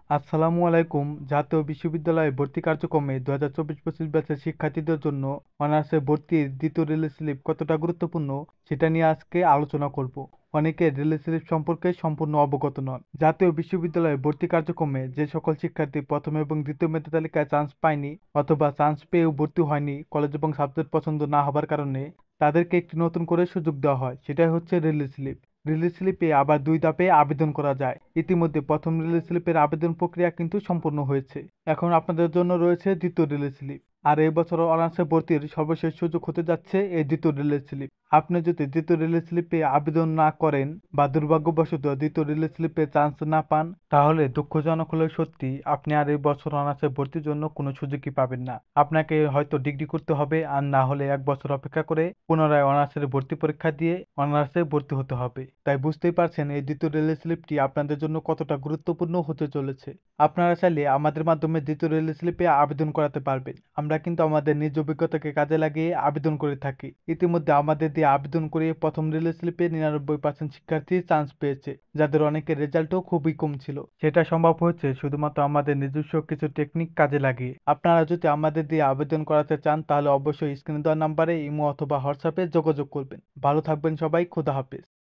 আসসালামু আলাইকুম। জাতীয় বিশ্ববিদ্যালয়ে ভর্তি কার্যক্রমে ২০২৪-২৫ ব্যাচের শিক্ষার্থীদের জন্য অনার্সে ভর্তির দ্বিতীয় রিলিজ স্লিপ কতটা গুরুত্বপূর্ণ সেটা নিয়ে আজকে আলোচনা করব। অনেকে রিলিজ স্লিপ সম্পর্কে সম্পূর্ণ অবগত নন। জাতীয় বিশ্ববিদ্যালয়ে ভর্তি কার্যক্রমে যে সকল শিক্ষার্থী প্রথম এবং দ্বিতীয় মেধা তালিকায় চান্স পায়নি অথবা চান্স পেয়েও ভর্তি হয়নি কলেজ এবং সাবজেক্ট পছন্দ না হবার কারণে তাদেরকে একটি নতুন করে সুযোগ দেওয়া হয়, সেটাই হচ্ছে রিলিজ স্লিপ। রিলিজ স্লিপে আবার দুই ধাপে আবেদন করা যায়। ইতিমধ্যে প্রথম রিলিজ স্লিপের আবেদন প্রক্রিয়া কিন্তু সম্পূর্ণ হয়েছে। এখন আপনাদের জন্য রয়েছে দ্বিতীয় রিলিজ স্লিপ। আর এই বছর অনার্সে ভর্তির সর্বশেষ সুযোগ হতে যাচ্ছে এই দ্বিতীয় রিলিজ স্লিপ। আপনি যদি দ্বিতীয় রিলিজ স্লিপে আবেদন না করেন বা দুর্ভাগ্যবশত দ্বিতীয় রিলিজ স্লিপে চান্স না পান, তাহলে দুঃখজনক হলেও সত্যি আপনি আর এই বছর অনার্সে ভর্তির জন্য কোনো সুযোগই পাবেন না। আপনাকে হয়তো ডিগ্রি করতে হবে, আর না হলে 1 বছর অপেক্ষা করে পুনরায় অনার্সের ভর্তি পরীক্ষা দিয়ে অনার্সে ভর্তি হতে হবে। তাই বুঝতেই পারছেন এই দ্বিতীয় রিলিজ স্লিপটি আপনাদের জন্য কতটা গুরুত্বপূর্ণ হতে চলেছে। আপনারা চাইলে আমাদের মাধ্যমে দ্বিতীয় রিলিজ স্লিপে আবেদন করাতে পারবেন। আমরা কিন্তু আমাদের নিজ অভিজ্ঞতাকে কাজে লাগিয়ে আবেদন করে থাকি। ইতিমধ্যে আমাদের দিয়ে আবেদন করে প্রথম রিলিজ স্লিপে 99% শিক্ষার্থী চান্স পেয়েছে, যাদের অনেকের রেজাল্টও খুবই কম ছিল। সেটা সম্ভব হয়েছে শুধুমাত্র আমাদের নিজস্ব কিছু টেকনিক কাজে লাগিয়ে। আপনারা যদি আমাদের দিয়ে আবেদন করাতে চান তাহলে অবশ্যই স্ক্রিনে দেওয়া নাম্বারে ইমো অথবা হোয়াটসঅ্যাপে যোগাযোগ করবেন। ভালো থাকবেন সবাই, খোদা হাফেজ।